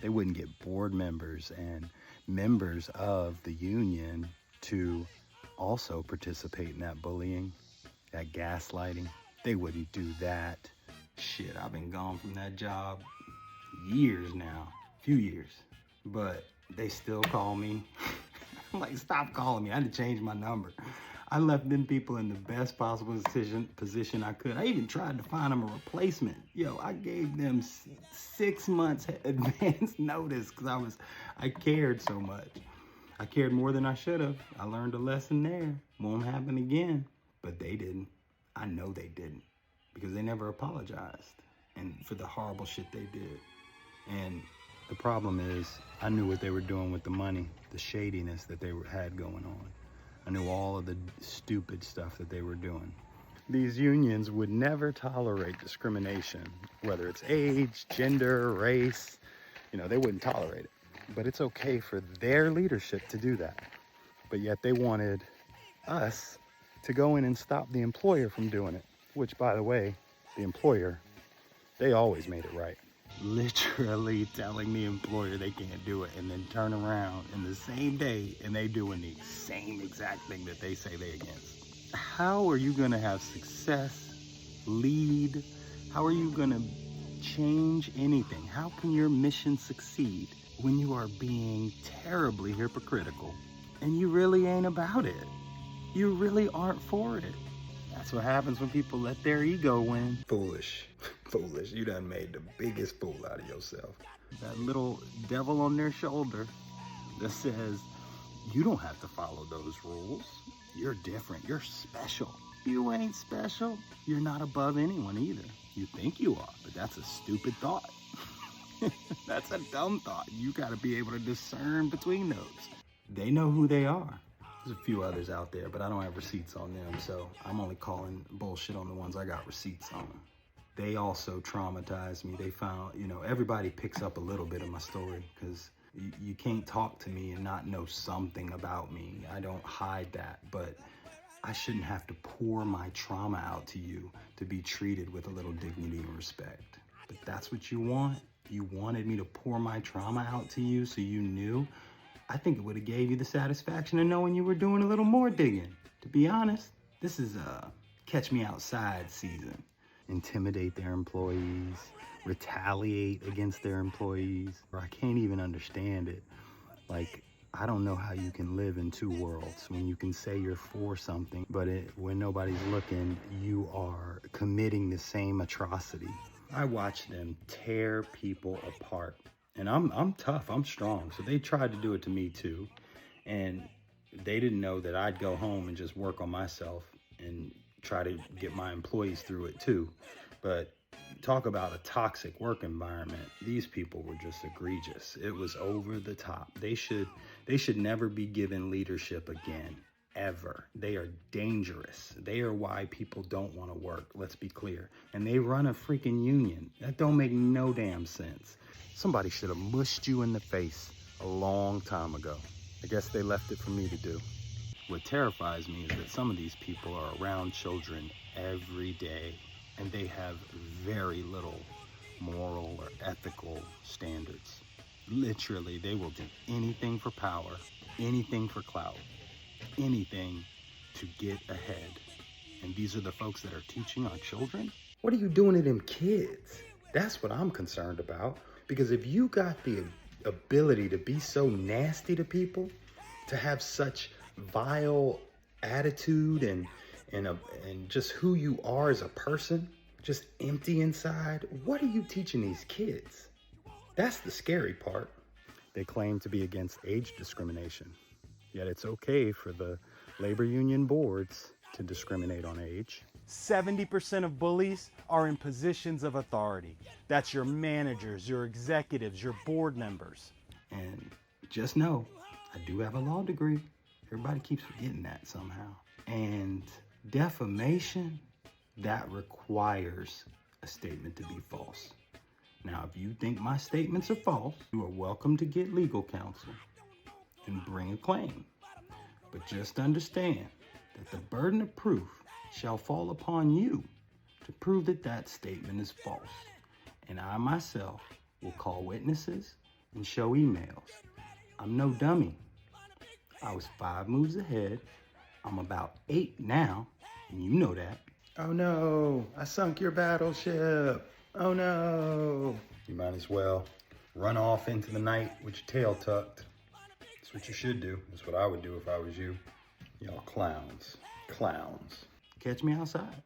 They wouldn't get board members and members of the union to also participate in that bullying, that gaslighting. They wouldn't do that. Shit, I've been gone from that job years now, few years, but they still call me. I'm like, stop calling me. I had to change my number. I left them people in the best possible position I could. I even tried to find them a replacement. Yo, I gave them 6 months advance notice because I cared so much. I cared more than I should have. I learned a lesson there. Won't happen again. But they didn't. I know they didn't because they never apologized and for the horrible shit they did. And the problem is, I knew what they were doing with the money, the shadiness that they had going on. I knew all of the stupid stuff that they were doing. These unions would never tolerate discrimination, whether it's age, gender, race, they wouldn't tolerate it. But it's okay for their leadership to do that. But yet they wanted us to go in and stop the employer from doing it, which, by the way, the employer, they always made it right. Literally telling the employer they can't do it and then turn around in the same day and they doing the same exact thing that they say they against. How are you going to have success, lead? How are you going to change anything? How can your mission succeed when you are being terribly hypocritical and you really ain't about it? You really aren't for it. That's what happens when people let their ego win. Foolish. Foolish. You done made the biggest fool out of yourself. That little devil on their shoulder that says, you don't have to follow those rules. You're different. You're special. You ain't special. You're not above anyone either. You think you are, but that's a stupid thought. That's a dumb thought. You got to be able to discern between those. They know who they are. There's a few others out there, but I don't have receipts on them, so I'm only calling bullshit on the ones I got receipts on. They also traumatized me. They found, everybody picks up a little bit of my story because you can't talk to me and not know something about me. I don't hide that, but I shouldn't have to pour my trauma out to you to be treated with a little dignity and respect. But that's what you want? You wanted me to pour my trauma out to you so you knew? I think it would have gave you the satisfaction of knowing you were doing a little more digging. To be honest, this is catch me outside season. Intimidate their employees, retaliate against their employees. Or I can't even understand it. Like, I don't know how you can live in two worlds when you can say you're for something, but when nobody's looking, you are committing the same atrocity. I watch them tear people apart. And I'm tough, I'm strong. So they tried to do it to me too. And they didn't know that I'd go home and just work on myself and try to get my employees through it too. But talk about a toxic work environment. These people were just egregious. It was over the top. They should never be given leadership again, ever. They are dangerous. They are why people don't want to work, let's be clear. And they run a freaking union. That don't make no damn sense. Somebody should have mushed you in the face a long time ago. I guess they left it for me to do. What terrifies me is that some of these people are around children every day, and they have very little moral or ethical standards. Literally, they will do anything for power, anything for clout, anything to get ahead. And these are the folks that are teaching our children? What are you doing to them kids? That's what I'm concerned about. Because if you got the ability to be so nasty to people, to have such vile attitude and just who you are as a person, just empty inside, what are you teaching these kids? That's the scary part. They claim to be against age discrimination, yet it's okay for the labor union boards to discriminate on age. 70% of bullies are in positions of authority. That's your managers, your executives, your board members. And just know, I do have a law degree. Everybody keeps forgetting that somehow. And defamation, that requires a statement to be false. Now, if you think my statements are false, you are welcome to get legal counsel and bring a claim. But just understand that the burden of proof shall fall upon you to prove that that statement is false. And I myself will call witnesses and show emails. I'm no dummy. I was 5 moves ahead. I'm about 8 now, and you know that. Oh no, I sunk your battleship. Oh no. You might as well run off into the night with your tail tucked. That's what you should do. That's what I would do if I was you. Y'all clowns. Clowns. Catch me outside.